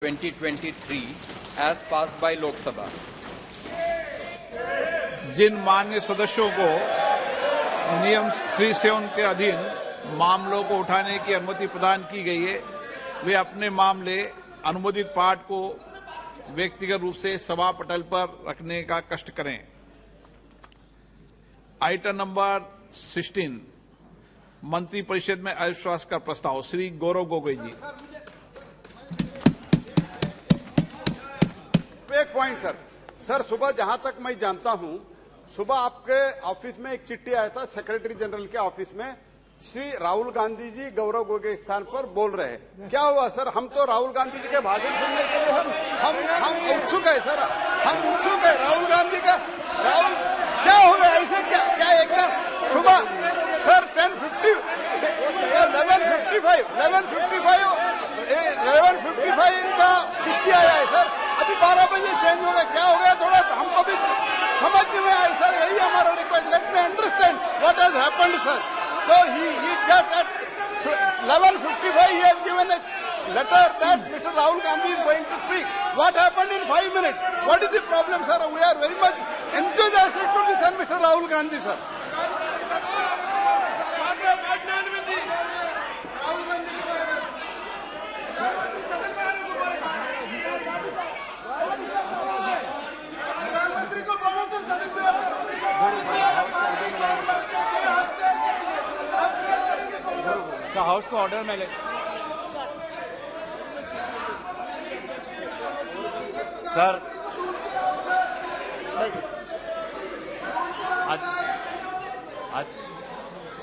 2023 as passed by Lok Sabha. जिन मान्य सदस्यों को नियम 37 के अधीन मामलों को उठाने की अनुमति प्रदान की गई है, वे अपने मामले अनुमोदित पाठ को व्यक्तिगत रूप से सभा पटल पर रखने का कष्ट करें। आइटम नंबर 16, मंत्रिपरिषद में अविश्वास का प्रस्ताव। श्री गौरव गोगोई जी। एक पॉइंट सर, सुबह जहां तक मैं जानता हूं, सुबह आपके ऑफिस में एक चिट्ठी आया था सेक्रेटरी जनरल के ऑफिस में, श्री राहुल गांधी जी गौरव गोगोई के स्थान पर बोल रहे हैं। क्या हुआ सर? हम तो राहुल गांधी जी के भाषण सुनने के लिए हम उत्सुक है सर, हम उत्सुक है राहुल गांधी का। राहुल क्या हो गया ऐसे? क्या एकदम सुबह सर 11:55 इनका चिट्ठी आया है सर, अभी 12 बजे चेंज हो गया। क्या हो गया? थोड़ा हमको भी समझ में आए सर, यही हमारा request. Let me understand what has happened sir. So he just at 11:55 he has given a letter that Mr. Rahul Gandhi is going to speak. What happened in 5 minutes? What is the problem, sir? We are very much enthusiastic to listen Mr. Rahul Gandhi, sir. House को order में ले। Sir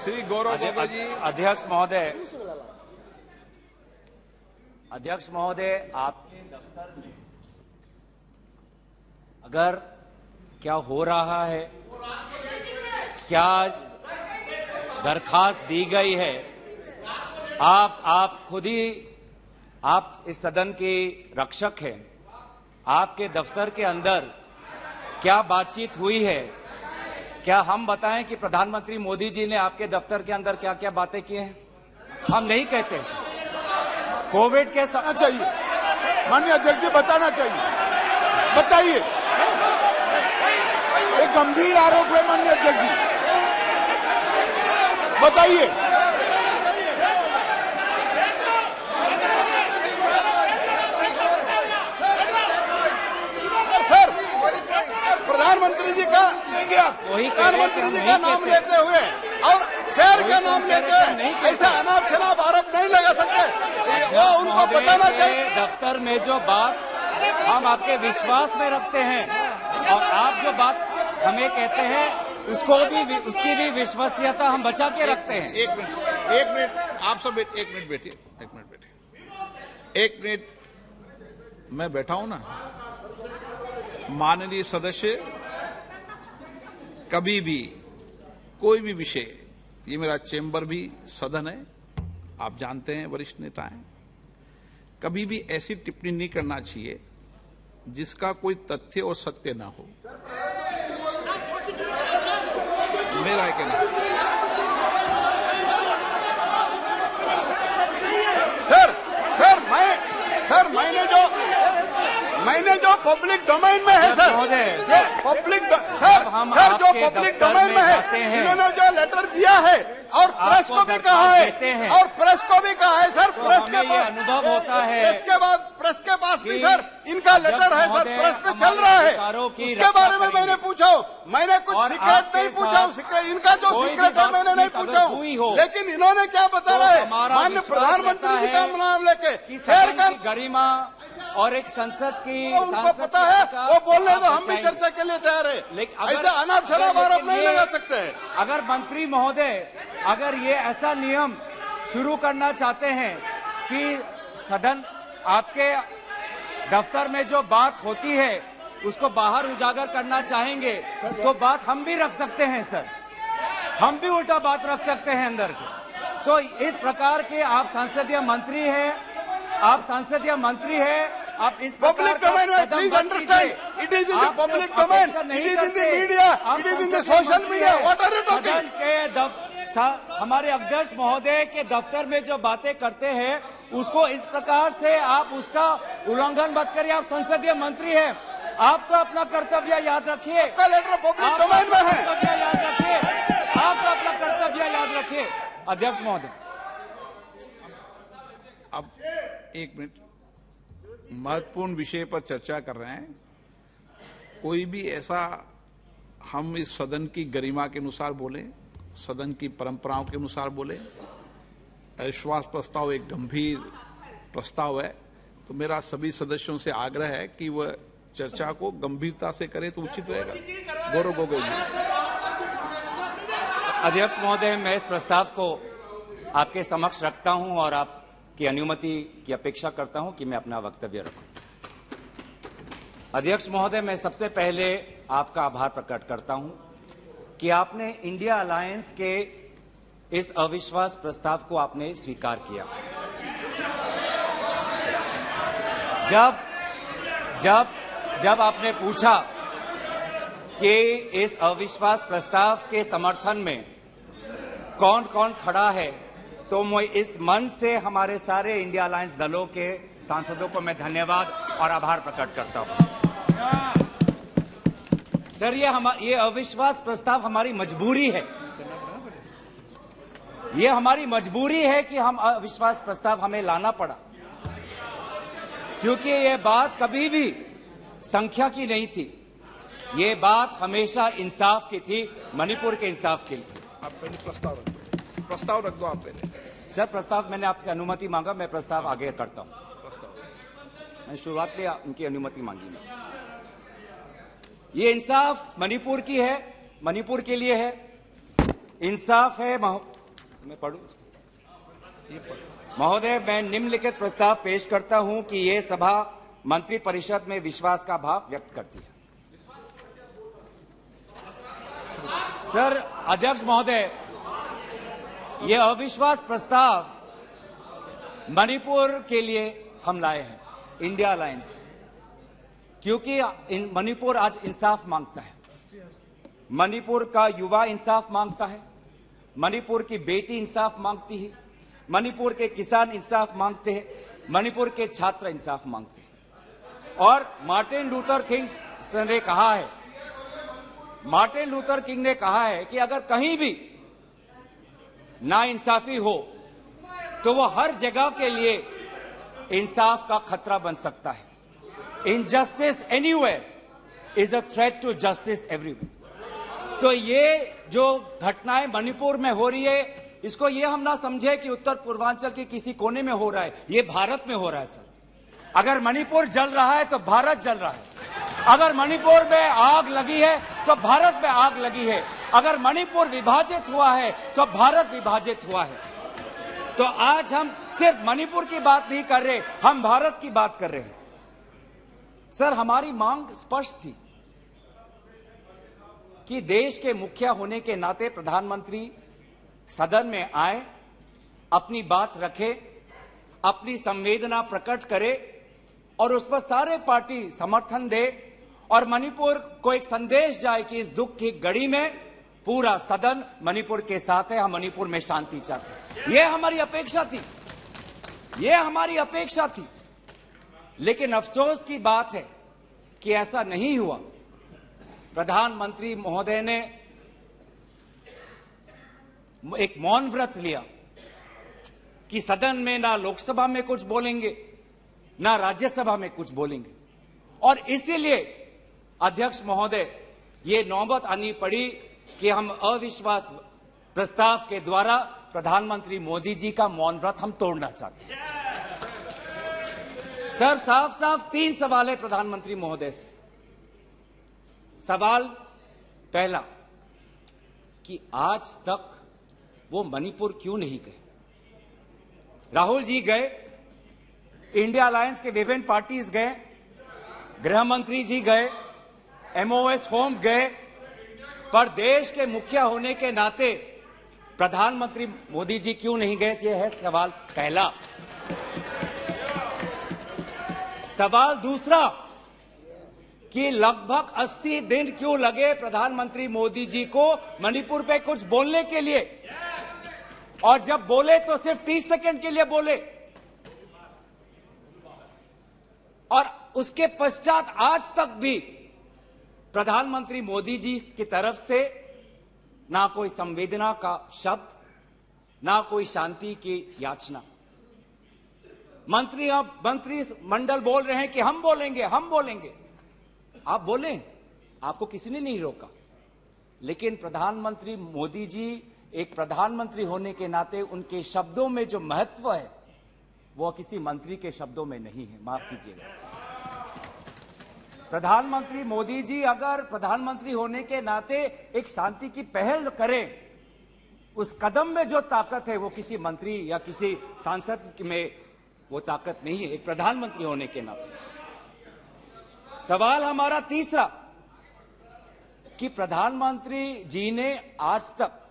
Shri Gaurav Gogoi जी। अध्यक्ष महोदय, आपके दफ्तर में अगर क्या हो रहा है, क्या दरखास्त दी गई है, आप खुद ही, आप इस सदन के रक्षक हैं। आपके दफ्तर के अंदर क्या बातचीत हुई है? क्या हम बताएं कि प्रधानमंत्री मोदी जी ने आपके दफ्तर के अंदर क्या क्या बातें की हैं? हम नहीं कहते। कोविड के चाहिए माननीय अध्यक्ष जी, बताना चाहिए। बताइए, एक गंभीर आरोप है माननीय अध्यक्ष जी, बताइए। प्रधानमंत्री जी का प्रधानमंत्री जी का नाम लेते हुए और चेयर का नाम लेते हुए ऐसा अनाप शनाप आरोप नहीं लगा सकते। वो उनको बताना चाहिए। दफ्तर में जो बात हम आपके विश्वास में रखते हैं और आप जो बात हमें कहते हैं उसकी भी विश्वसनीयता हम बचा के रखते हैं। एक मिनट आप सब एक मिनट बैठिए। एक मिनट मैं बैठा हूं ना। माननीय सदस्य, कभी भी कोई भी विषय, ये मेरा चेंबर भी सदन है, आप जानते हैं, वरिष्ठ नेता हैं, कभी भी ऐसी टिप्पणी नहीं करना चाहिए जिसका कोई तथ्य और सत्य ना हो। मेरा कहना मैंने जो पब्लिक डोमेन में है सर, पब्लिक जो पब्लिक डोमेन में है, इन्होंने जो लेटर दिया है और प्रेस को भी कहा है, सर। प्रेस के पास अनुभव होता है, प्रेस के पास भी सर इनका लेटर है सर, प्रेस पे चल रहा है। उसके बारे में मैंने पूछा, मैंने कुछ सीक्रेट नहीं पूछा, इनका जो सीक्रेट है मैंने नहीं पूछा, लेकिन इन्होंने क्या बता रहे हैं माननीय प्रधानमंत्री जी का नाम लेके शहर का गरिमा और एक संसद की, उनको पता है, वो बोलने तो हम भी चर्चा के लिए तैयार है, लेकिन ऐसा अनाप शनाप आरोप नहीं लगा सकते हैं। अगर मंत्री महोदय, अगर ये ऐसा नियम शुरू करना चाहते हैं कि सदन, आपके दफ्तर में जो बात होती है उसको बाहर उजागर करना चाहेंगे तो बात हम भी रख सकते हैं सर, हम भी उल्टा बात रख सकते हैं अंदर के। तो इस प्रकार के आप संसदीय मंत्री हैं, आप इस पब्लिक डोमेन में, please understand, it is in the public domain, it is in the media, it is in the social media, what are you talking? हमारे अध्यक्ष महोदय के दफ्तर में जो बातें करते हैं उसको इस प्रकार से आप उसका उल्लंघन मत करिए। आप संसदीय मंत्री हैं, आप तो अपना कर्तव्य याद रखिए। आपका लेटर पब्लिक डोमेन में है। कर्तव्य याद रखिए, आप तो अपना कर्तव्य याद रखिए। अध्यक्ष महोदय, अब एक मिनट, महत्वपूर्ण विषय पर चर्चा कर रहे हैं। कोई भी ऐसा, हम इस सदन की गरिमा के अनुसार बोले, सदन की परंपराओं के अनुसार बोले। अविश्वास प्रस्ताव एक गंभीर प्रस्ताव है, तो मेरा सभी सदस्यों से आग्रह है कि वह चर्चा को गंभीरता से करें तो उचित रहेगा। गौरव गोगोई जी। अध्यक्ष महोदय, मैं इस प्रस्ताव को आपके समक्ष रखता हूं और आपकी अनुमति की अपेक्षा करता हूं कि मैं अपना वक्तव्य रखूं। अध्यक्ष महोदय, मैं सबसे पहले आपका आभार प्रकट करता हूं कि आपने इंडिया अलायंस के इस अविश्वास प्रस्ताव को आपने स्वीकार किया। जब आपने पूछा कि इस अविश्वास प्रस्ताव के समर्थन में कौन कौन खड़ा है, तो मैं इस मंच से हमारे सारे इंडिया अलायंस दलों के सांसदों को मैं धन्यवाद और आभार प्रकट करता हूं। सर, ये अविश्वास प्रस्ताव हमारी मजबूरी है। ये हमारी मजबूरी है कि हम अविश्वास प्रस्ताव हमें लाना पड़ा, क्योंकि ये बात कभी भी संख्या की नहीं थी। ये बात हमेशा इंसाफ की थी, मणिपुर के इंसाफ की। आप पहले प्रस्ताव रख दो आप पहले। सर, प्रस्ताव मैंने आपसे अनुमति मांगा, मैं प्रस्ताव आगे करता हूं। मैंने शुरुआत में उनकी अनुमति मांगी। ये इंसाफ मणिपुर की है, मणिपुर के लिए है। इंसाफ है। मैं पढ़ूं महोदय, मैं निम्नलिखित प्रस्ताव पेश करता हूं कि ये सभा मंत्री परिषद में विश्वास का भाव व्यक्त करती है। सर, अध्यक्ष महोदय, ये अविश्वास प्रस्ताव मणिपुर के लिए हम लाए हैं, इंडिया अलायंस, क्योंकि मणिपुर आज इंसाफ मांगता है। मणिपुर का युवा इंसाफ मांगता है, मणिपुर की बेटी इंसाफ मांगती है, मणिपुर के किसान इंसाफ मांगते हैं, मणिपुर के छात्र इंसाफ मांगते हैं। और मार्टिन लूथर किंग ने कहा है, मार्टिन लूथर किंग ने कहा है कि अगर कहीं भी नाइंसाफी हो तो वो हर जगह के लिए इंसाफ का खतरा बन सकता है। Injustice anywhere is a threat to justice everywhere. तो ये जो घटनाएं मणिपुर में हो रही है, इसको ये हम ना समझे कि उत्तर पूर्वांचल के किसी कोने में हो रहा है, ये भारत में हो रहा है। सर, अगर मणिपुर जल रहा है तो भारत जल रहा है। अगर मणिपुर में आग लगी है तो भारत में आग लगी है। अगर मणिपुर विभाजित हुआ है तो भारत विभाजित हुआ है। तो आज हम सिर्फ मणिपुर की बात नहीं कर रहे, हम भारत की बात कर रहे हैं। सर, हमारी मांग स्पष्ट थी कि देश के मुखिया होने के नाते प्रधानमंत्री सदन में आए, अपनी बात रखे, अपनी संवेदना प्रकट करे और उस पर सारे पार्टी समर्थन दे और मणिपुर को एक संदेश जाए कि इस दुख की घड़ी में पूरा सदन मणिपुर के साथ है, हम मणिपुर में शांति चाहते हैं। यह हमारी अपेक्षा थी, यह हमारी अपेक्षा थी। लेकिन अफसोस की बात है कि ऐसा नहीं हुआ। प्रधानमंत्री महोदय ने एक मौन व्रत लिया कि सदन में ना लोकसभा में कुछ बोलेंगे, ना राज्यसभा में कुछ बोलेंगे। और इसीलिए अध्यक्ष महोदय, ये नौबत आनी पड़ी कि हम अविश्वास प्रस्ताव के द्वारा प्रधानमंत्री मोदी जी का मौन व्रत हम तोड़ना चाहते हैं। सर, साफ साफ 3 सवाल है प्रधानमंत्री महोदय से। सवाल पहला कि आज तक वो मणिपुर क्यों नहीं गए? राहुल जी गए, इंडिया अलायंस के विभिन्न पार्टीज गए, गृह मंत्री जी गए, एमओएस होम गए, पर देश के मुखिया होने के नाते प्रधानमंत्री मोदी जी क्यों नहीं गए? यह है सवाल पहला। सवाल दूसरा कि लगभग 80 दिन क्यों लगे प्रधानमंत्री मोदी जी को मणिपुर पे कुछ बोलने के लिए, और जब बोले तो सिर्फ 30 सेकंड के लिए बोले। और उसके पश्चात आज तक भी प्रधानमंत्री मोदी जी की तरफ से ना कोई संवेदना का शब्द, ना कोई शांति की याचना। मंत्री मंडल बोल रहे हैं कि हम बोलेंगे, हम बोलेंगे। आप बोलें, आपको किसी ने नहीं रोका। लेकिन प्रधानमंत्री मोदी जी एक प्रधानमंत्री होने के नाते उनके शब्दों में जो महत्व है वो किसी मंत्री के शब्दों में नहीं है। माफ कीजिएगा। प्रधानमंत्री मोदी जी अगर प्रधानमंत्री होने के नाते एक शांति की पहल करें, उस कदम में जो ताकत है वो किसी मंत्री या किसी सांसद में वो ताकत नहीं है, एक प्रधानमंत्री होने के नाते। सवाल हमारा तीसरा कि प्रधानमंत्री जी ने आज तक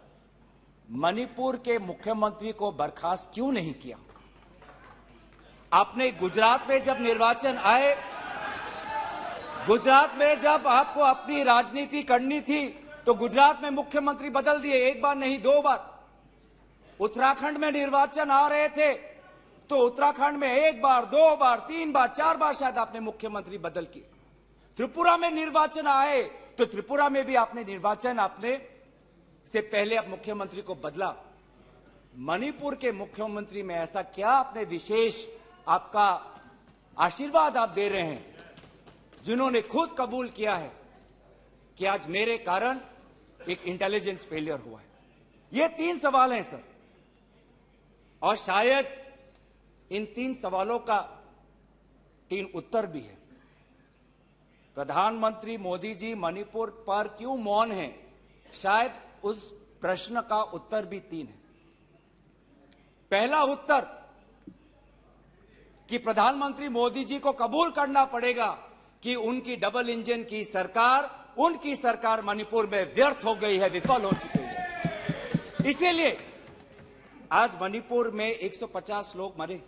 मणिपुर के मुख्यमंत्री को बर्खास्त क्यों नहीं किया? आपने गुजरात में जब निर्वाचन आए, गुजरात में जब आपको अपनी राजनीति करनी थी तो गुजरात में मुख्यमंत्री बदल दिए, एक बार नहीं 2 बार। उत्तराखंड में निर्वाचन आ रहे थे तो उत्तराखंड में 1 बार, 2 बार, 3 बार, 4 बार शायद आपने मुख्यमंत्री बदल किए। त्रिपुरा में निर्वाचन आए तो त्रिपुरा में भी आपने निर्वाचन आपने से पहले आप मुख्यमंत्री को बदला। मणिपुर के मुख्यमंत्री में ऐसा क्या आपने विशेष आपका आशीर्वाद आप दे रहे हैं जिन्होंने खुद कबूल किया है कि आज मेरे कारण एक इंटेलिजेंस फेलियर हुआ है? ये 3 सवाल हैं सर, और शायद इन 3 सवालों का 3 उत्तर भी है। प्रधानमंत्री मोदी जी मणिपुर पर क्यों मौन हैं? शायद उस प्रश्न का उत्तर भी 3 है। पहला उत्तर कि प्रधानमंत्री मोदी जी को कबूल करना पड़ेगा कि उनकी डबल इंजन की सरकार, उनकी सरकार मणिपुर में व्यर्थ हो गई है, विफल हो चुकी है। इसीलिए आज मणिपुर में 150 लोग मरे,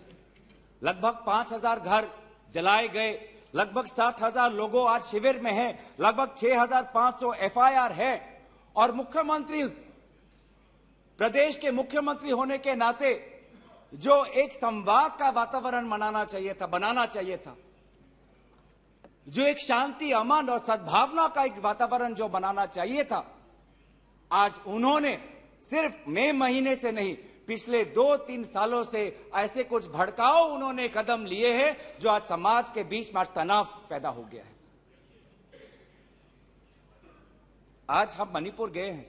लगभग 5000 घर जलाए गए, लगभग 60,000 लोगों आज शिविर में हैं, लगभग 6500 FIR है। और मुख्यमंत्री, प्रदेश के मुख्यमंत्री होने के नाते जो एक संवाद का वातावरण बनाना चाहिए था, जो एक शांति, अमन और सद्भावना का एक वातावरण जो बनाना चाहिए था, आज उन्होंने सिर्फ मई महीने से नहीं, पिछले 2-3 सालों से ऐसे कुछ भड़काऊ उन्होंने कदम लिए हैं जो आज समाज के बीच में तनाव पैदा हो गया है। आज हम मणिपुर गए हैं,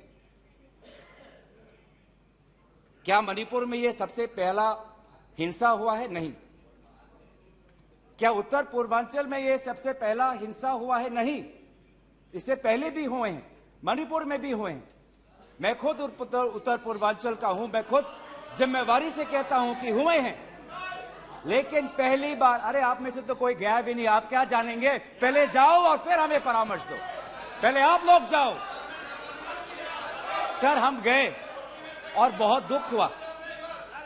क्या मणिपुर में यह सबसे पहला हिंसा हुआ है? नहीं। क्या उत्तर पूर्वांचल में यह सबसे पहला हिंसा हुआ है? नहीं। इससे पहले भी हुए हैं, मणिपुर में भी हुए हैं। मैं खुद उत्तर पूर्वांचल का हूं, मैं खुद जिम्मेवारी से कहता हूं कि हुए हैं। लेकिन पहली बार, अरे आप में से तो कोई गया भी नहीं, आप क्या जानेंगे? पहले जाओ और फिर हमें परामर्श दो, पहले आप लोग जाओ। सर हम गए और बहुत दुख हुआ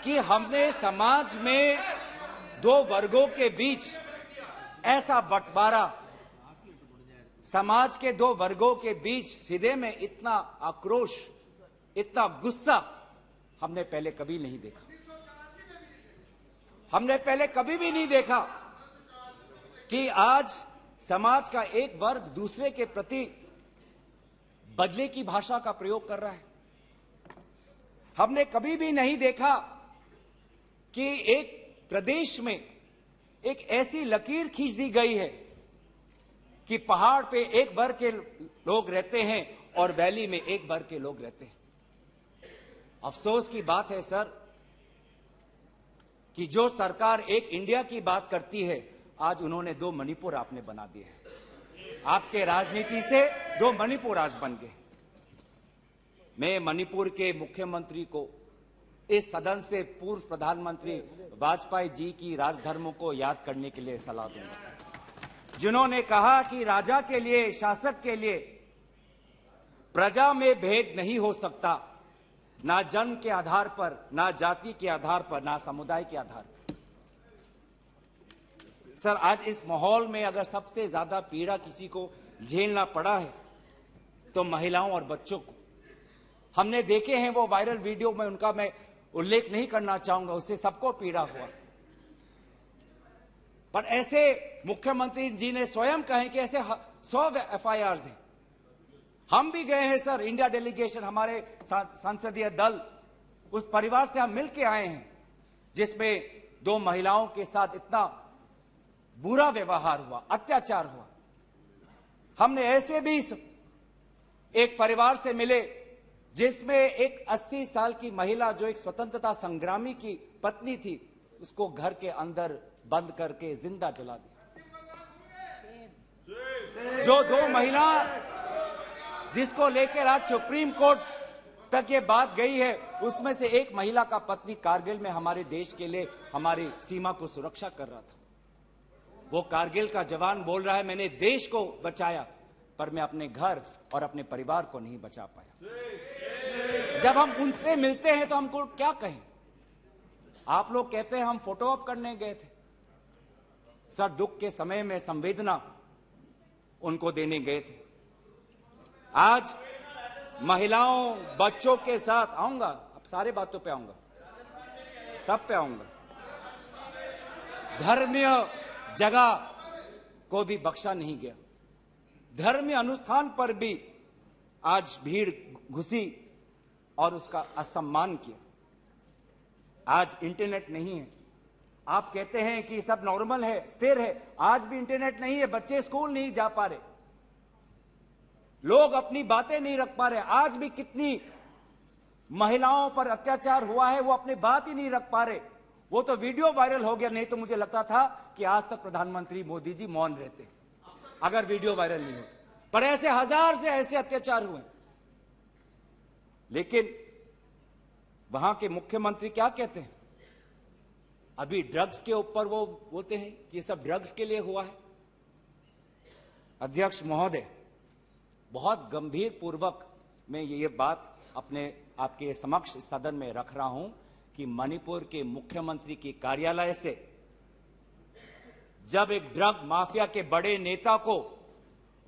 कि हमने समाज में 2 वर्गों के बीच ऐसा बंटवारा, समाज के 2 वर्गों के बीच हृदय में इतना आक्रोश, इतना गुस्सा हमने पहले कभी नहीं देखा। हमने पहले कभी भी नहीं देखा कि आज समाज का एक वर्ग दूसरे के प्रति बदले की भाषा का प्रयोग कर रहा है। हमने कभी भी नहीं देखा कि एक प्रदेश में एक ऐसी लकीर खींच दी गई है कि पहाड़ पे एक वर्ग के लोग रहते हैं और वैली में एक वर्ग के लोग रहते हैं। अफसोस की बात है सर कि जो सरकार एक इंडिया की बात करती है, आज उन्होंने 2 मणिपुर आपने बना दिए हैं। आपके राजनीति से 2 मणिपुर आज बन गए। मैं मणिपुर के मुख्यमंत्री को, इस सदन से पूर्व प्रधानमंत्री वाजपेयी जी की राजधर्मों को याद करने के लिए सलाह दूंगा, जिन्होंने कहा कि राजा के लिए, शासक के लिए प्रजा में भेद नहीं हो सकता, ना जन्म के आधार पर, ना जाति के आधार पर, ना समुदाय के आधार पर। सर आज इस माहौल में अगर सबसे ज्यादा पीड़ा किसी को झेलना पड़ा है तो महिलाओं और बच्चों को। हमने देखे हैं वो वायरल वीडियो में, उनका मैं उल्लेख नहीं करना चाहूंगा, उससे सबको पीड़ा हुआ। पर ऐसे मुख्यमंत्री जी ने स्वयं कहे कि ऐसे 100 FIRs हैं। हम भी गए हैं सर, इंडिया डेलीगेशन, हमारे संसदीय दल, उस परिवार से हम मिलके आए हैं जिसमें 2 महिलाओं के साथ इतना बुरा व्यवहार हुआ, अत्याचार हुआ। हमने ऐसे भी एक परिवार से मिले जिसमें एक 80 साल की महिला जो एक स्वतंत्रता संग्रामी की पत्नी थी, उसको घर के अंदर बंद करके जिंदा जला दिया। जो 2 महिला जिसको लेकर आज सुप्रीम कोर्ट तक ये बात गई है, उसमें से एक महिला का पत्नी कारगिल में हमारे देश के लिए हमारी सीमा को सुरक्षा कर रहा था। वो कारगिल का जवान बोल रहा है मैंने देश को बचाया, पर मैं अपने घर और अपने परिवार को नहीं बचा पाया। जब हम उनसे मिलते हैं तो हमको क्या कहें? आप लोग कहते हैं हम फोटो ऑप करने गए थे। सर, दुख के समय में संवेदना उनको देने गए थे। आज महिलाओं, बच्चों के साथ आऊंगा, अब सारे बातों पे आऊंगा, सब पे आऊंगा। धर्मीय जगह को भी बख्शा नहीं गया। धर्मीय अनुष्ठान पर भी आज भीड़ घुसी और उसका असम्मान किया। आज इंटरनेट नहीं है। आप कहते हैं कि सब नॉर्मल है, स्थिर है, आज भी इंटरनेट नहीं है, बच्चे स्कूल नहीं जा पा रहे, लोग अपनी बातें नहीं रख पा रहे। आज भी कितनी महिलाओं पर अत्याचार हुआ है, वो अपनी बात ही नहीं रख पा रहे। वो तो वीडियो वायरल हो गया, नहीं तो मुझे लगता था कि आज तक प्रधानमंत्री मोदी जी मौन रहते अगर वीडियो वायरल नहीं होता। पर ऐसे हजार से ऐसे अत्याचार हुए। लेकिन वहां के मुख्यमंत्री क्या कहते हैं? अभी ड्रग्स के ऊपर वो बोलते हैं कि ये सब ड्रग्स के लिए हुआ है। अध्यक्ष महोदय, बहुत गंभीर पूर्वक मैं ये बात अपने आपके समक्ष सदन में रख रहा हूं कि मणिपुर के मुख्यमंत्री के कार्यालय से जब एक ड्रग माफिया के बड़े नेता को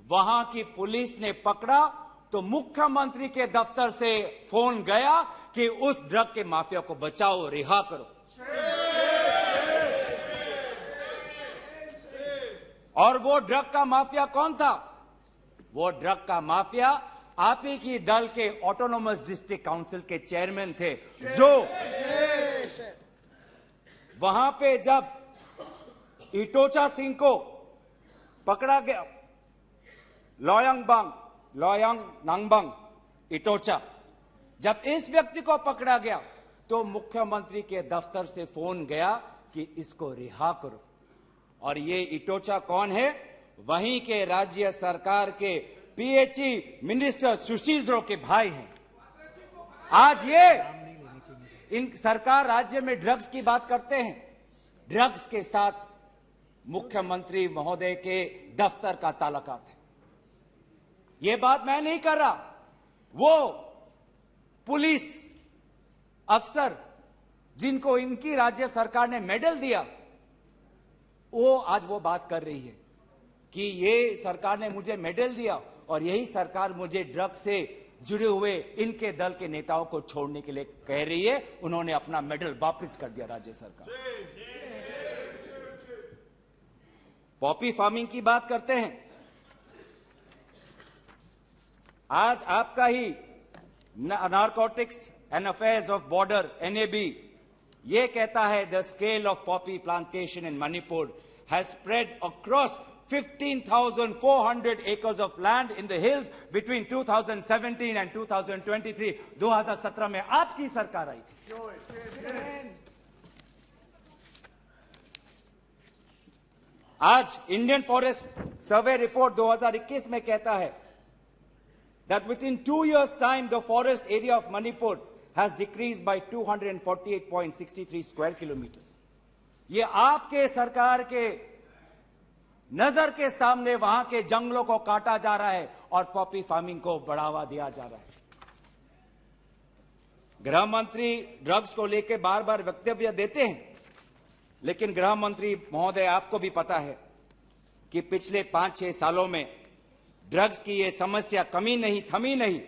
वहां की पुलिस ने पकड़ा तो मुख्यमंत्री के दफ्तर से फोन गया कि उस ड्रग के माफिया को बचाओ, रिहा करो। और वो ड्रग का माफिया कौन था? वो ड्रग का माफिया आप ही की दल के ऑटोनोमस डिस्ट्रिक्ट काउंसिल के चेयरमैन थे, जो वहां पे जब इटोचा सिंह को पकड़ा गया, लोयांग नांगबंग इटोचा, जब इस व्यक्ति को पकड़ा गया तो मुख्यमंत्री के दफ्तर से फोन गया कि इसको रिहा करो। और ये इटोचा कौन है? वहीं के राज्य सरकार के PHE मिनिस्टर सुशील द्रो के भाई हैं। आज ये इन सरकार राज्य में ड्रग्स की बात करते हैं, ड्रग्स के साथ मुख्यमंत्री महोदय के दफ्तर का ताल्लुकात है। ये बात मैं नहीं कर रहा, वो पुलिस अफसर जिनको इनकी राज्य सरकार ने मेडल दिया, वो आज वो बात कर रही है कि ये सरकार ने मुझे मेडल दिया और यही सरकार मुझे ड्रग्स से जुड़े हुए इनके दल के नेताओं को छोड़ने के लिए कह रही है। उन्होंने अपना मेडल वापस कर दिया राज्य सरकार। पॉपी फार्मिंग की बात करते हैं। आज आपका ही narcotics and affairs of border NAB ये कहता है the scale of poppy plantation in Manipur has spread across 15,400 acres of land in the hills between 2017 and 2023। 2017 में आपकी सरकार आई थी। आज इंडियन फॉरेस्ट सर्वे रिपोर्ट 2021 में कहता है that within 2 years time the forest area of Manipur has decreased by 248.63 square kilometers। ये आपके सरकार के नजर के सामने वहां के जंगलों को काटा जा रहा है और पॉपी फार्मिंग को बढ़ावा दिया जा रहा है। गृह मंत्री ड्रग्स को लेकर बार बार वक्तव्य देते हैं, लेकिन गृह मंत्री महोदय आपको भी पता है कि पिछले 5-6 सालों में ड्रग्स की ये समस्या कमी नहीं, थमी नहीं,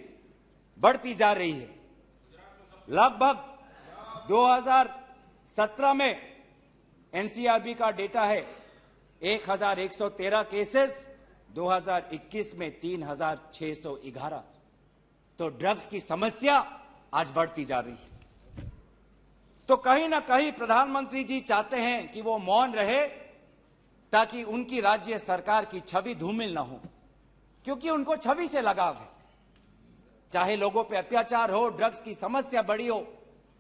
बढ़ती जा रही है। लगभग 2017 में NCRB का डेटा है 1113 केसेस, 2021 में 3611। तो ड्रग्स की समस्या आज बढ़ती जा रही है। तो कहीं ना कहीं प्रधानमंत्री जी चाहते हैं कि वो मौन रहे ताकि उनकी राज्य सरकार की छवि धूमिल ना हो, क्योंकि उनको छवि से लगाव है। चाहे लोगों पे अत्याचार हो, ड्रग्स की समस्या बड़ी हो,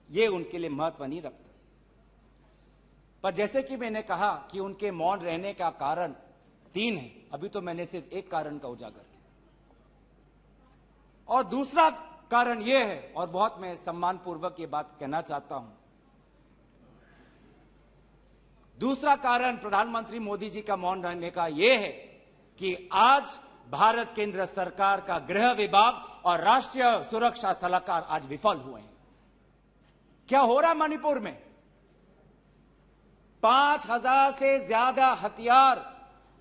ये उनके लिए महत्व नहीं रखता। पर जैसे कि मैंने कहा कि उनके मौन रहने का कारण 3 है, अभी तो मैंने सिर्फ एक कारण का उजागर किया। और दूसरा कारण यह है, और बहुत मैं सम्मानपूर्वक ये बात कहना चाहता हूं, दूसरा कारण प्रधानमंत्री मोदी जी का मौन रहने का यह है कि आज भारत केंद्र सरकार का गृह विभाग और राष्ट्रीय सुरक्षा सलाहकार आज विफल हुए हैं। क्या हो रहा है मणिपुर में? 5000 से ज्यादा हथियार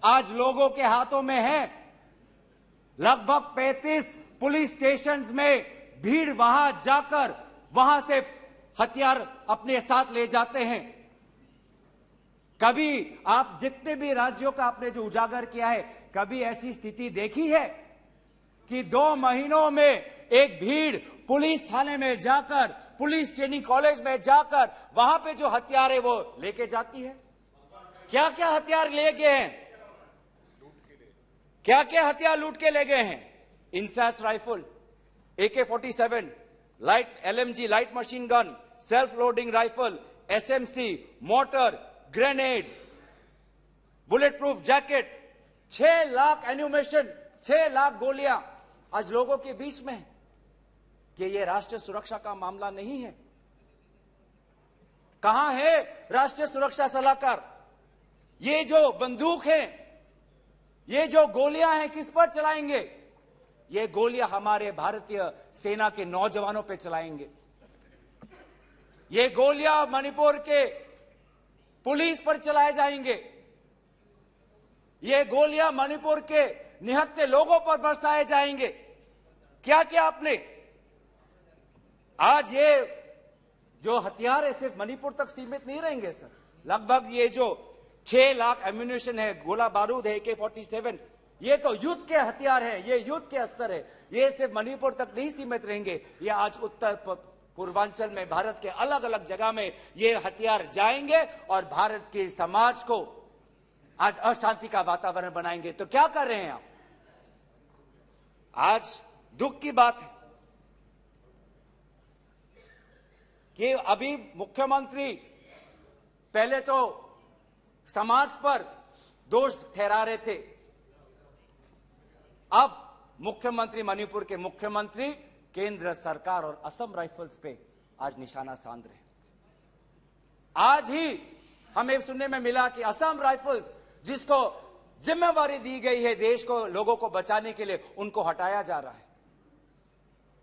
आज लोगों के हाथों में है। लगभग 35 पुलिस स्टेशंस में भीड़ वहां जाकर वहां से हथियार अपने साथ ले जाते हैं। कभी आप जितने भी राज्यों का आपने जो उजागर किया है, कभी ऐसी स्थिति देखी है कि 2 महीनों में एक भीड़ पुलिस थाने में जाकर, पुलिस ट्रेनिंग कॉलेज में जाकर वहां पे जो हथियार है वो लेके जाती है? क्या क्या हथियार ले गए हैं? क्या क्या हथियार लूट के ले गए हैं? INSAS rifle, AK-47, light LMG light machine gun, self loading rifle, SMC, motor, grenade, bullet proof jacket, 6 lakh ammunition, 6 lakh गोलियां आज लोगों के बीच में है। कि ये राष्ट्रीय सुरक्षा का मामला नहीं है? कहां है राष्ट्रीय सुरक्षा सलाहकार? ये जो बंदूक है, ये जो गोलियां हैं, किस पर चलाएंगे? ये गोलियां हमारे भारतीय सेना के नौजवानों पे चलाएंगे। ये गोलियां मणिपुर के पुलिस पर चलाए जाएंगे। ये गोलियां मणिपुर के निहत्थे लोगों पर बरसाए जाएंगे। क्या क्या आपने आज ये जो हथियार है सिर्फ मणिपुर तक सीमित नहीं रहेंगे सर। लगभग ये जो 6 लाख एम्यूनेशन है, गोला बारूद है, AK-47, ये तो युद्ध के हथियार है, ये युद्ध के अस्त्र है। ये सिर्फ मणिपुर तक नहीं सीमित रहेंगे, ये आज उत्तर पूर्वांचल में भारत के अलग अलग जगह में ये हथियार जाएंगे और भारत के समाज को आज अशांति का वातावरण बनाएंगे। तो क्या कर रहे हैं आप? आज दुख की बात है कि अभी मुख्यमंत्री पहले तो समाज पर दोष ठहरा रहे थे, अब मुख्यमंत्री, मणिपुर के मुख्यमंत्री केंद्र सरकार और असम राइफल्स पे आज निशाना साध रहे हैं। आज ही हमें सुनने में मिला कि असम राइफल्स, जिसको जिम्मेवारी दी गई है देश को, लोगों को बचाने के लिए, उनको हटाया जा रहा है।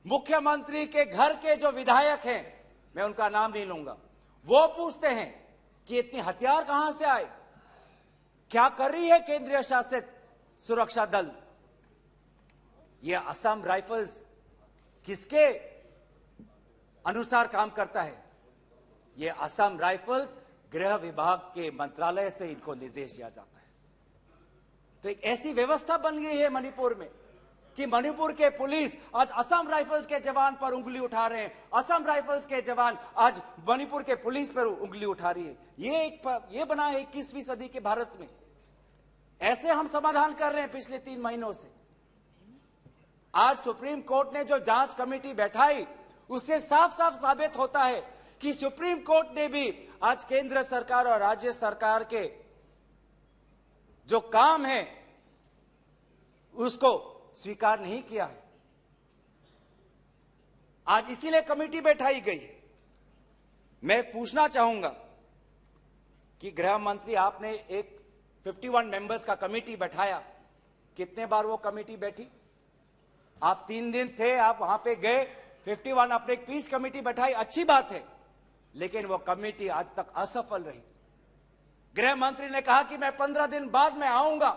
मुख्यमंत्री के घर के जो विधायक हैं, मैं उनका नाम नहीं लूंगा, वो पूछते हैं कि इतने हथियार कहां से आए? क्या कर रही है केंद्रीय शासित सुरक्षा दल? ये असम राइफल्स किसके अनुसार काम करता है? ये असम राइफल्स गृह विभाग के मंत्रालय से इनको निर्देश दिया जाता है। तो एक ऐसी व्यवस्था बन गई है मणिपुर में कि मणिपुर के पुलिस आज असम राइफल्स के जवान पर उंगली उठा रहे हैं, असम राइफल्स के जवान आज मणिपुर के पुलिस पर उंगली उठा रही है। ये बना है 21वीं सदी के भारत में। ऐसे हम समाधान कर रहे हैं पिछले 3 महीनों से। आज सुप्रीम कोर्ट ने जो जांच कमेटी बैठाई, उससे साफ साफ साबित होता है कि सुप्रीम कोर्ट ने भी आज केंद्र सरकार और राज्य सरकार के जो काम है उसको स्वीकार नहीं किया है। आज इसीलिए कमेटी बैठाई गई है। मैं पूछना चाहूंगा कि गृह मंत्री, आपने एक 51 मेंबर्स का कमेटी बैठाया, कितने बार वो कमेटी बैठी? आप 3 दिन थे, आप वहां पे गए, 51 आपने एक पीस कमेटी बैठाई, अच्छी बात है, लेकिन वो कमेटी आज तक असफल रही। गृह मंत्री ने कहा कि मैं 15 दिन बाद में आऊंगा,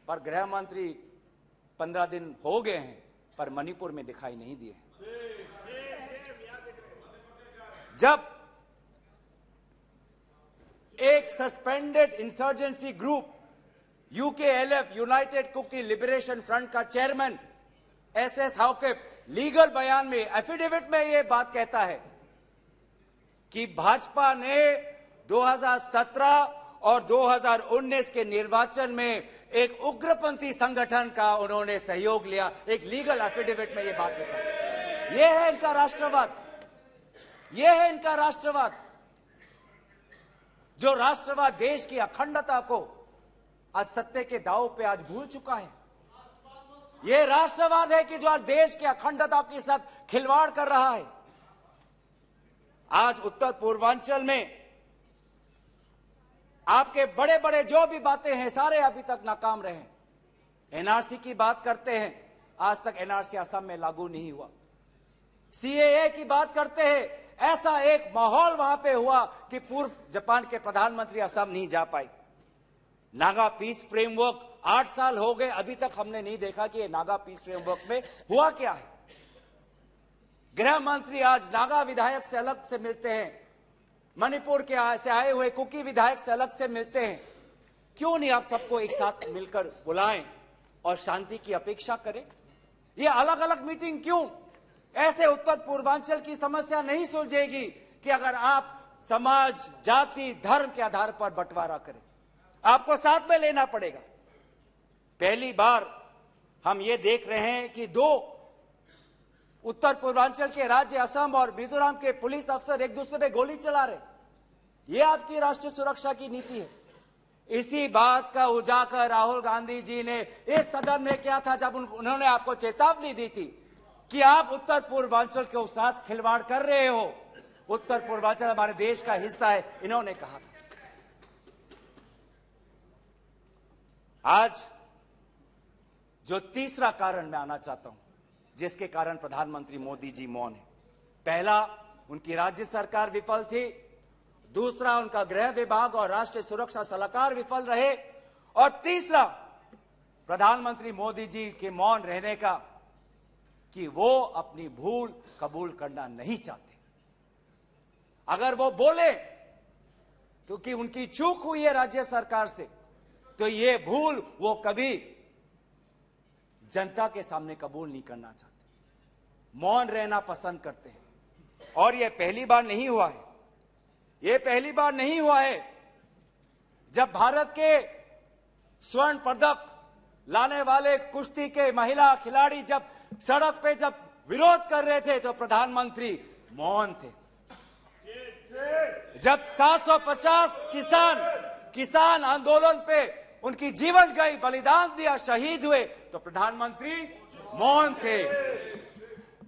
पर गृह मंत्री 15 दिन हो गए हैं पर मणिपुर में दिखाई नहीं दिए। जब एक suspended insurgency group UKLF United Kuki Liberation Front का चेयरमैन एसएस हाउकेप लीगल बयान में एफिडेविट में यह बात कहता है कि भाजपा ने 2017 और 2019 के निर्वाचन में एक उग्रपंथी संगठन का उन्होंने सहयोग लिया। एक लीगल एफिडेविट में यह बात लिखा है। यह है इनका राष्ट्रवाद, यह है इनका राष्ट्रवाद, जो राष्ट्रवाद देश की अखंडता को आज सत्य के दांव पे आज भूल चुका है। यह राष्ट्रवाद है कि जो आज देश की अखंडता के साथ खिलवाड़ कर रहा है। आज उत्तर पूर्वांचल में आपके बड़े बड़े जो भी बातें हैं सारे अभी तक नाकाम रहे। एनआरसी की बात करते हैं, आज तक एनआरसी असम में लागू नहीं हुआ। सीएए की बात करते हैं, ऐसा एक माहौल वहां पे हुआ कि पूर्व जापान के प्रधानमंत्री असम नहीं जा पाए। नागा पीस फ्रेमवर्क 8 साल हो गए, अभी तक हमने नहीं देखा कि ये नागा पीस फ्रेमवर्क में हुआ क्या है। गृह मंत्री आज नागा विधायक से अलग से मिलते हैं, मणिपुर के से आए हुए कुकी विधायक से अलग से मिलते हैं। क्यों नहीं आप सबको एक साथ मिलकर बुलाएं और शांति की अपेक्षा करें? ये अलग अलग मीटिंग क्यों? ऐसे उत्तर पूर्वांचल की समस्या नहीं सुलझेगी कि अगर आप समाज, जाति, धर्म के आधार पर बंटवारा करें। आपको साथ में लेना पड़ेगा। पहली बार हम ये देख रहे हैं कि 2 उत्तर पूर्वांचल के राज्य असम और मिजोरम के पुलिस अफसर एक दूसरे पे गोली चला रहे। यह आपकी राष्ट्रीय सुरक्षा की नीति है। इसी बात का उजागर राहुल गांधी जी ने इस सदन में किया था जब उन्होंने आपको चेतावनी दी थी कि आप उत्तर पूर्वांचल के साथ खिलवाड़ कर रहे हो। उत्तर पूर्वांचल हमारे देश का हिस्सा है, इन्होंने कहा था। आज जो तीसरा कारण मैं आना चाहता हूं जिसके कारण प्रधानमंत्री मोदी जी मौन है। पहला, उनकी राज्य सरकार विफल थी। दूसरा, उनका गृह विभाग और राष्ट्रीय सुरक्षा सलाहकार विफल रहे। और तीसरा, प्रधानमंत्री मोदी जी के मौन रहने का कि वो अपनी भूल कबूल करना नहीं चाहते। अगर वो बोले तो कि उनकी चूक हुई है राज्य सरकार से, तो ये भूल वो कभी जनता के सामने कबूल नहीं करना चाहते, मौन रहना पसंद करते हैं। और यह पहली बार नहीं हुआ है, यह पहली बार नहीं हुआ है जब भारत के स्वर्ण पदक लाने वाले कुश्ती के महिला खिलाड़ी जब सड़क पे जब विरोध कर रहे थे तो प्रधानमंत्री मौन थे। जब 750 किसान आंदोलन पे उनकी जीवन गई, बलिदान दिया, शहीद हुए तो प्रधानमंत्री मौन थे।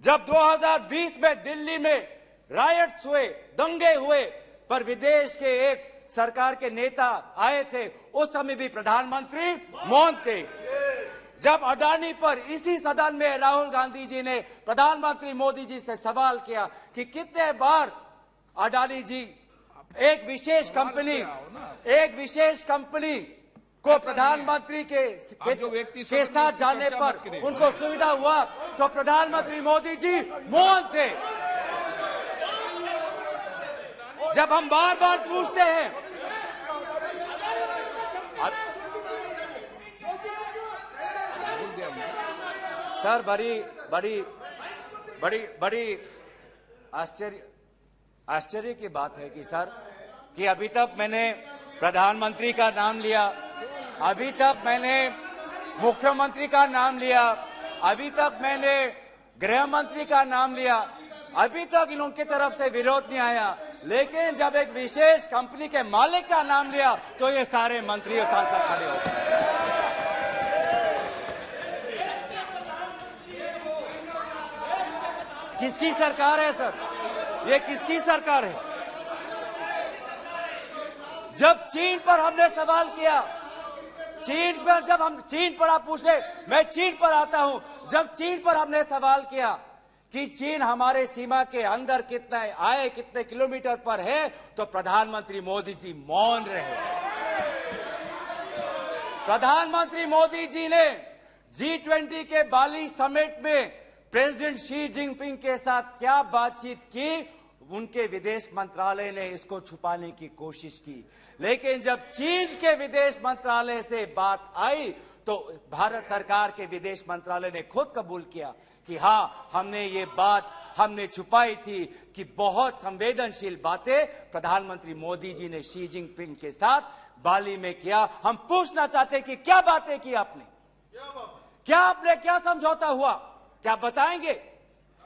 जब 2020 में दिल्ली में रायट्स हुए, दंगे हुए, पर विदेश के एक सरकार के नेता आए थे, उस समय भी प्रधानमंत्री मौन थे। जब अडानी पर इसी सदन में राहुल गांधी जी ने प्रधानमंत्री मोदी जी से सवाल किया कि कितने बार अडानी जी एक विशेष कंपनी को प्रधानमंत्री के साथ जाने पर उनको सुविधा हुआ, तो प्रधानमंत्री मोदी जी मौन थे। जब हम बार बार पूछते हैं, सर बड़ी आश्चर्य की बात है कि सर कि अभी तक मैंने प्रधानमंत्री का नाम लिया, अभी तक मैंने मुख्यमंत्री का नाम लिया, अभी तक मैंने गृह मंत्री का नाम लिया, अभी तक इनकी तरफ से विरोध नहीं आया, लेकिन जब एक विशेष कंपनी के मालिक का नाम लिया तो ये सारे मंत्री और सांसद खड़े हो गए। किसकी सरकार है सर? ये किसकी सरकार है? जब चीन पर हमने सवाल किया, चीन पर आप पूछे, मैं चीन पर आता हूं। जब चीन पर हमने सवाल किया कि चीन हमारे सीमा के अंदर कितने किलोमीटर पर है, तो प्रधानमंत्री मोदी जी मौन रहे। प्रधानमंत्री मोदी जी ने G20 के बाली समिट में प्रेसिडेंट शी जिनपिंग के साथ क्या बातचीत की, उनके विदेश मंत्रालय ने इसको छुपाने की कोशिश की, लेकिन जब चीन के विदेश मंत्रालय से बात आई तो भारत सरकार के विदेश मंत्रालय ने खुद कबूल किया कि हाँ, हमने ये बात छुपाई थी कि बहुत संवेदनशील बातें प्रधानमंत्री मोदी जी ने शी जिनपिंग के साथ बाली में किया। हम पूछना चाहते हैं कि क्या बातें की आपने, क्या समझौता हुआ, क्या बताएंगे?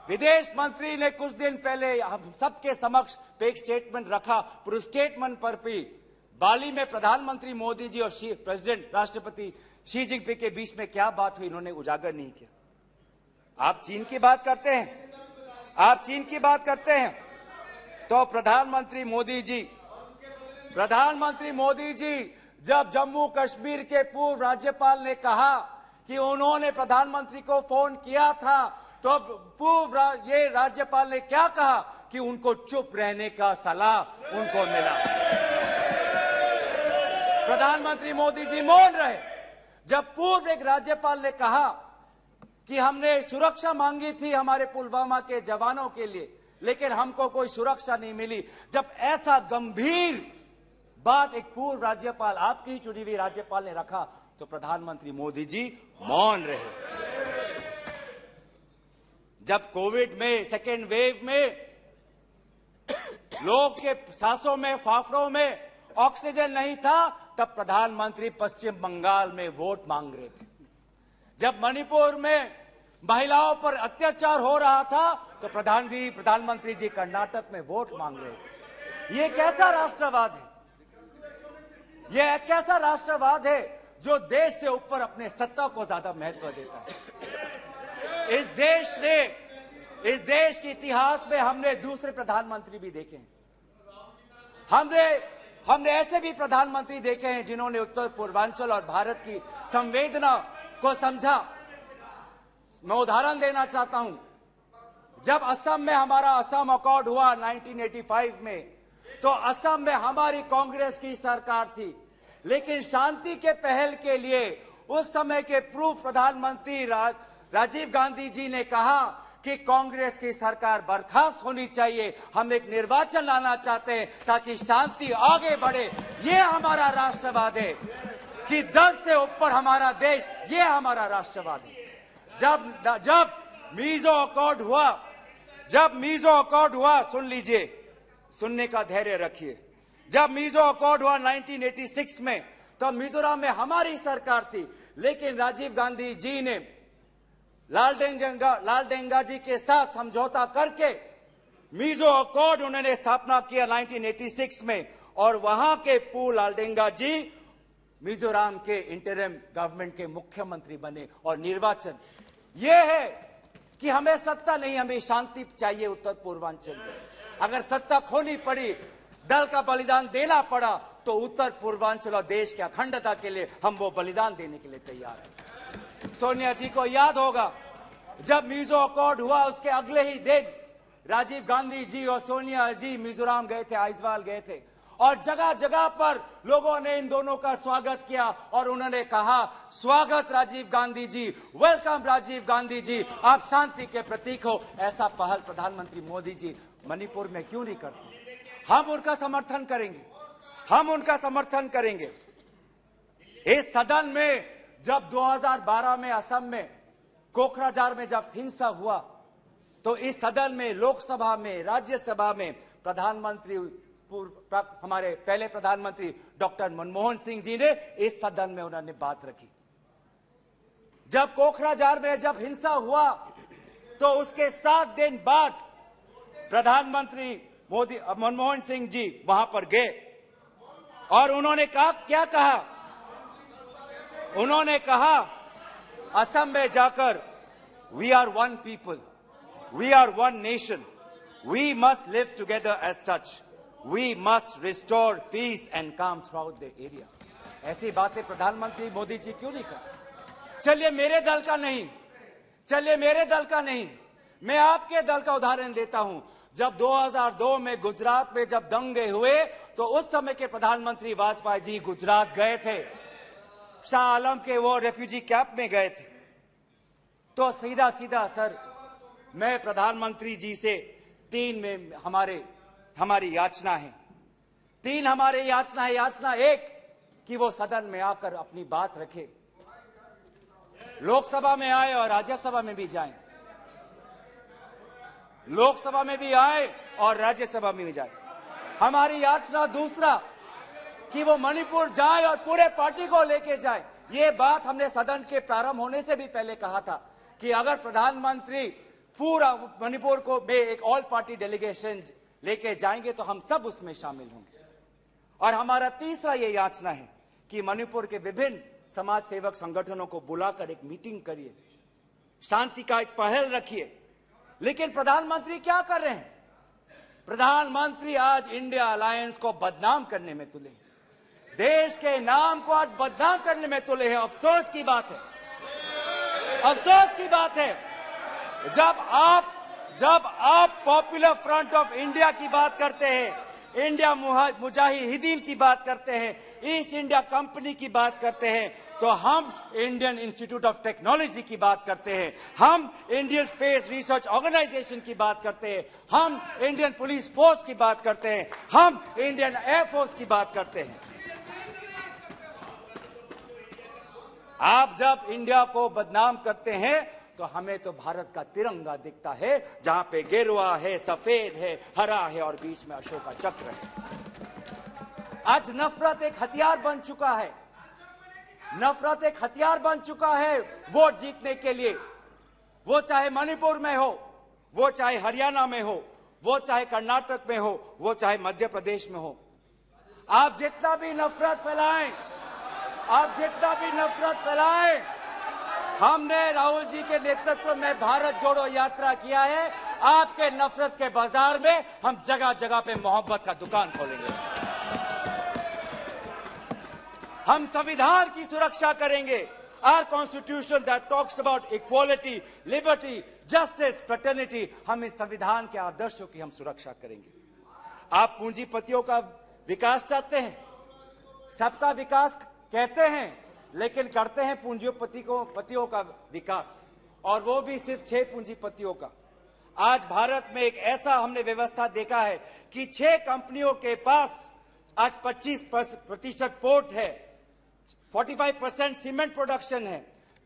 विदेश मंत्री ने कुछ दिन पहले हम सबके समक्ष एक स्टेटमेंट रखा, पर उस स्टेटमेंट पर भी बाली में प्रधानमंत्री मोदी जी और प्रेसिडेंट राष्ट्रपति शी जिनपिंग के बीच में क्या बात हुई, इन्होंने उजागर नहीं किया। आप चीन की बात करते हैं, तो प्रधानमंत्री मोदी जी जब जम्मू कश्मीर के पूर्व राज्यपाल ने कहा कि उन्होंने प्रधानमंत्री को फोन किया था, तो पूर्व ये राज्यपाल ने क्या कहा कि उनको चुप रहने का सलाह उनको मिला। प्रधानमंत्री मोदी जी मौन रहे। जब पूर्व एक राज्यपाल ने कहा कि हमने सुरक्षा मांगी थी हमारे पुलवामा के जवानों के लिए, लेकिन हमको कोई सुरक्षा नहीं मिली। जब ऐसा गंभीर बात एक पूर्व राज्यपाल, आपकी ही चुनी हुई राज्यपाल ने रखा, तो प्रधानमंत्री मोदी जी मौन रहे। जब कोविड में सेकेंड वेव में लोग के सांसों में, फाफड़ों में ऑक्सीजन नहीं था, तब प्रधानमंत्री पश्चिम बंगाल में वोट मांग रहे थे। जब मणिपुर में महिलाओं पर अत्याचार हो रहा था, तो प्रधानमंत्री जी कर्नाटक में वोट मांग रहे थे। ये कैसा राष्ट्रवाद है? यह कैसा राष्ट्रवाद है जो देश से ऊपर अपने सत्ता को ज्यादा महत्व देता है? इस देश के इतिहास में हमने दूसरे प्रधानमंत्री भी देखे हैं। हमने ऐसे भी प्रधानमंत्री देखे हैं जिन्होंने उत्तर पूर्वांचल और भारत की संवेदना को समझा। मैं उदाहरण देना चाहता हूं। जब असम में हमारा असम अकॉर्ड हुआ 1985 में, तो असम में हमारी कांग्रेस की सरकार थी, लेकिन शांति के पहल के लिए उस समय के पूर्व प्रधानमंत्री राजीव गांधी जी ने कहा कि कांग्रेस की सरकार बर्खास्त होनी चाहिए, हम एक निर्वाचन लाना चाहते हैं ताकि शांति आगे बढ़े। ये हमारा राष्ट्रवाद है कि दल से ऊपर हमारा देश, ये हमारा राष्ट्रवाद है। जब मीजो अकॉर्ड हुआ, सुन लीजिए, सुनने का धैर्य रखिए। जब मीजो अकॉर्ड हुआ 1986 में, तो मिजोरम में हमारी सरकार थी, लेकिन राजीव गांधी जी ने लालडेंगा जी के साथ समझौता करके मीजो अकॉर्ड उन्होंने स्थापना किया 1986 में, और वहां के पूर्व लालडेंगा जी मिजोरम के इंटरिम गवर्नमेंट के मुख्यमंत्री बने। और निर्वाचन यह है कि हमें सत्ता नहीं, हमें शांति चाहिए उत्तर पूर्वांचल में। अगर सत्ता खोनी पड़ी, दल का बलिदान देना पड़ा, तो उत्तर पूर्वांचल और देश की अखंडता के लिए हम वो बलिदान देने के लिए तैयार हैं। सोनिया जी को याद होगा, जब मीजो अकॉर्ड हुआ उसके अगले ही दिन राजीव गांधी जी और सोनिया जी मिजोरम गए थे, आइजवाल गए थे, और जगह जगह पर लोगों ने इन दोनों का स्वागत किया और उन्होंने कहा, स्वागत राजीव गांधी जी, वेलकम राजीव गांधी जी, आप शांति के प्रतीक हो। ऐसा पहल प्रधानमंत्री मोदी जी मणिपुर में क्यों नहीं करते? हम उनका समर्थन करेंगे। इस सदन में जब 2012 में असम में कोकराझार में जब हिंसा हुआ, तो इस सदन में, लोकसभा में, राज्यसभा में हमारे पहले प्रधानमंत्री डॉक्टर मनमोहन सिंह जी ने इस सदन में उन्होंने बात रखी। जब कोकराझार में जब हिंसा हुआ, तो उसके 7 दिन बाद प्रधानमंत्री मनमोहन सिंह जी वहां पर गए और उन्होंने क्या कहा? उन्होंने कहा असम में जाकर, we are one people, we are one nation, we must live together as such, we must restore peace and calm throughout the area. ऐसी बातें प्रधानमंत्री मोदी जी क्यों नहीं करते? चलिए मेरे दल का नहीं, मैं आपके दल का उदाहरण देता हूं। जब 2002 में गुजरात में जब दंगे हुए, तो उस समय के प्रधानमंत्री वाजपेयी जी गुजरात गए थे, शाह आलम के वो रेफ्यूजी कैंप में गए थे। तो सीधा सर, मैं प्रधानमंत्री जी से 3 में हमारी याचना है। 3 हमारे याचना है। याचना 1 कि वो सदन में आकर अपनी बात रखे, लोकसभा में आए और राज्यसभा में भी जाएं, लोकसभा में भी आए और राज्यसभा में भी जाए। हमारी याचना दूसरा कि वो मणिपुर जाए और पूरे पार्टी को लेके जाए। ये बात हमने सदन के प्रारंभ होने से भी पहले कहा था कि अगर प्रधानमंत्री पूरा मणिपुर को में एक ऑल पार्टी डेलीगेशन लेके जाएंगे तो हम सब उसमें शामिल होंगे। और हमारा तीसरा ये याचना है कि मणिपुर के विभिन्न समाज सेवक संगठनों को बुलाकर एक मीटिंग करिए, शांति का एक पहल रखिए। लेकिन प्रधानमंत्री क्या कर रहे हैं? प्रधानमंत्री आज इंडिया अलायंस को बदनाम करने में तुले हैं, देश के नाम को आज बदनाम करने में तुले हैं। अफसोस की बात है, अफसोस की बात है, जब आप पॉपुलर फ्रंट ऑफ इंडिया की बात करते हैं, इंडिया मुजाहिदीन की बात करते हैं, ईस्ट इंडिया कंपनी की बात करते हैं, तो हम इंडियन इंस्टीट्यूट ऑफ टेक्नोलॉजी की बात करते हैं, हम इंडियन स्पेस रिसर्च ऑर्गेनाइजेशन की बात करते हैं, हम इंडियन पुलिस फोर्स की बात करते हैं, हम इंडियन एयरफोर्स की बात करते हैं। आप जब इंडिया को बदनाम करते हैं तो हमें तो भारत का तिरंगा दिखता है, जहां पे गेरुआ है, सफेद है, हरा है और बीच में अशोक का चक्र है। आज नफरत एक हथियार बन चुका है, नफरत एक हथियार बन चुका है वोट जीतने के लिए। वो चाहे मणिपुर में हो, वो चाहे हरियाणा में हो, वो चाहे कर्नाटक में हो, वो चाहे मध्य प्रदेश में हो। आप जितना भी नफरत फैलाएं, आप जितना भी नफरत फैलाएं, हमने राहुल जी के नेतृत्व में भारत जोड़ो यात्रा किया है। आपके नफरत के बाजार में हम जगह जगह पे मोहब्बत का दुकान खोलेंगे। हम संविधान की सुरक्षा करेंगे। Our constitution that talks about equality, liberty, justice, fraternity, हम इस संविधान के आदर्शों की हम सुरक्षा करेंगे। आप पूंजीपतियों का विकास चाहते हैं, सबका विकास कहते हैं, लेकिन करते हैं पूंजीपतियों का विकास, और वो भी सिर्फ 6 पूंजीपतियों का। आज भारत में एक ऐसा हमने व्यवस्था देखा है कि 6 कंपनियों के पास आज 25% पोर्ट है, 45% सीमेंट प्रोडक्शन है,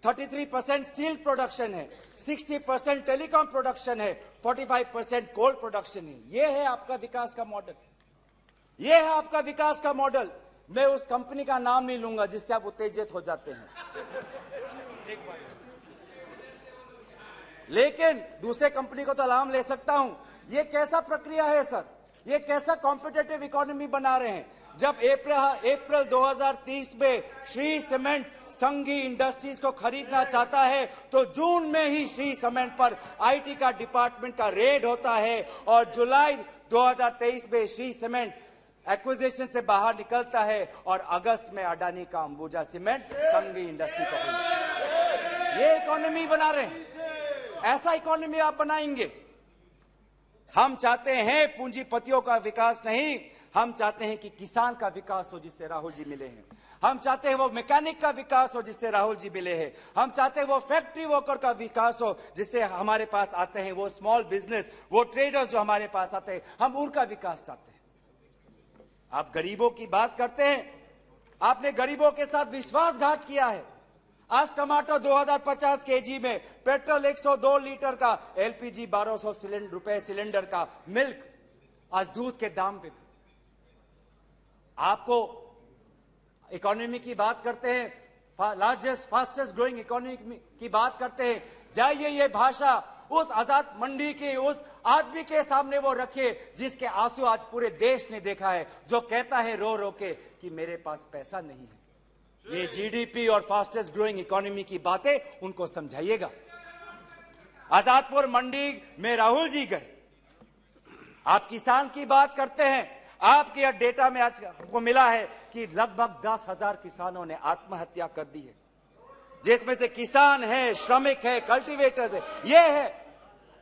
33% स्टील प्रोडक्शन है, 60% टेलीकॉम प्रोडक्शन है, 45% कोल प्रोडक्शन है। ये है आपका विकास का मॉडल, ये है आपका विकास का मॉडल। मैं उस कंपनी का नाम नहीं लूंगा जिससे आप उत्तेजित हो जाते हैं, लेकिन दूसरे कंपनी को तो नाम ले सकता हूं। ये कैसा प्रक्रिया है सर? ये कैसा कॉम्पिटेटिव इकोनॉमी बना रहे हैं? जब अप्रैल 2030 में श्री सीमेंट संघी इंडस्ट्रीज को खरीदना चाहता है तो जून में ही श्री सीमेंट पर आईटी का डिपार्टमेंट का रेड होता है, और जुलाई 2023 में श्री सीमेंट एक्विजिशन से बाहर निकलता है, और अगस्त में अडानी का अंबुजा सीमेंट संघी इंडस्ट्री को खरीदता है। ये इकोनॉमी बना रहे हैं, ऐसा इकोनॉमी आप बनाएंगे? हम चाहते हैं पूंजीपतियों का विकास नहीं, हम चाहते हैं कि किसान का विकास हो जिससे राहुल जी मिले हैं। हम चाहते हैं वो मैकेनिक का विकास हो जिससे राहुल जी मिले हैं। हम चाहते हैं वो फैक्ट्री वर्कर का विकास हो जिससे हमारे पास आते हैं, वो स्मॉल बिजनेस, वो ट्रेडर्स जो हमारे पास आते हैं, हम उनका विकास चाहते हैं। आप गरीबों की बात करते हैं, आपने गरीबों के साथ विश्वासघात किया है। आज टमाटर 2050 केजी में, पेट्रोल 102 लीटर का, एलपीजी 1200 रुपए सिलेंडर का, मिल्क आज दूध के दाम पे। आपको इकोनॉमी की बात करते हैं, लार्जेस्ट फास्टेस्ट ग्रोइंग इकोनॉमी की बात करते हैं, जाइए ये भाषा उस आजाद मंडी के उस आदमी के सामने वो रखिए जिसके आंसू आज पूरे देश ने देखा है, जो कहता है रो रो के कि मेरे पास पैसा नहीं है। ये जीडीपी और फास्टेस्ट ग्रोइंग इकोनॉमी की बातें उनको समझाइएगा। आजादपुर मंडी में राहुल जी गए, आप किसान की बात करते हैं, आपके डेटा में आज हमको मिला है कि लगभग 10,000 किसानों ने आत्महत्या कर दी है, जिसमें से किसान है, श्रमिक है, कल्टीवेटर्स है। ये है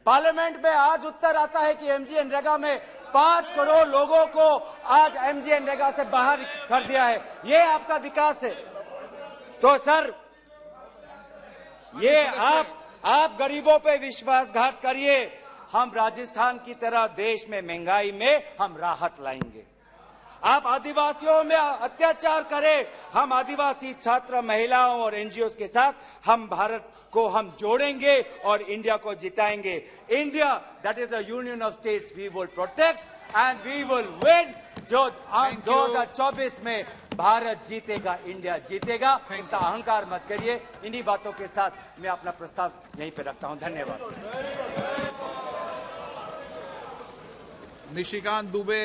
पार्लियामेंट में आज उत्तर आता है कि एमजीएनरेगा में 5 करोड़ लोगों को आज एमजीएनरेगा से बाहर कर दिया है। ये आपका विकास है? तो सर ये आप गरीबों पे विश्वासघात करिए, हम राजस्थान की तरह देश में महंगाई में हम राहत लाएंगे। आप आदिवासियों में अत्याचार करें, हम आदिवासी छात्र, महिलाओं और एनजीओ के साथ हम भारत को हम जोड़ेंगे और इंडिया को जिताएंगे। India that is a union of states we will protect and we will win. जो 2024 में भारत जीतेगा, इंडिया जीतेगा। इतना अहंकार मत करिए। इन्हीं बातों के साथ मैं अपना प्रस्ताव यहीं पे रखता हूं। धन्यवाद। निशिकांत दुबे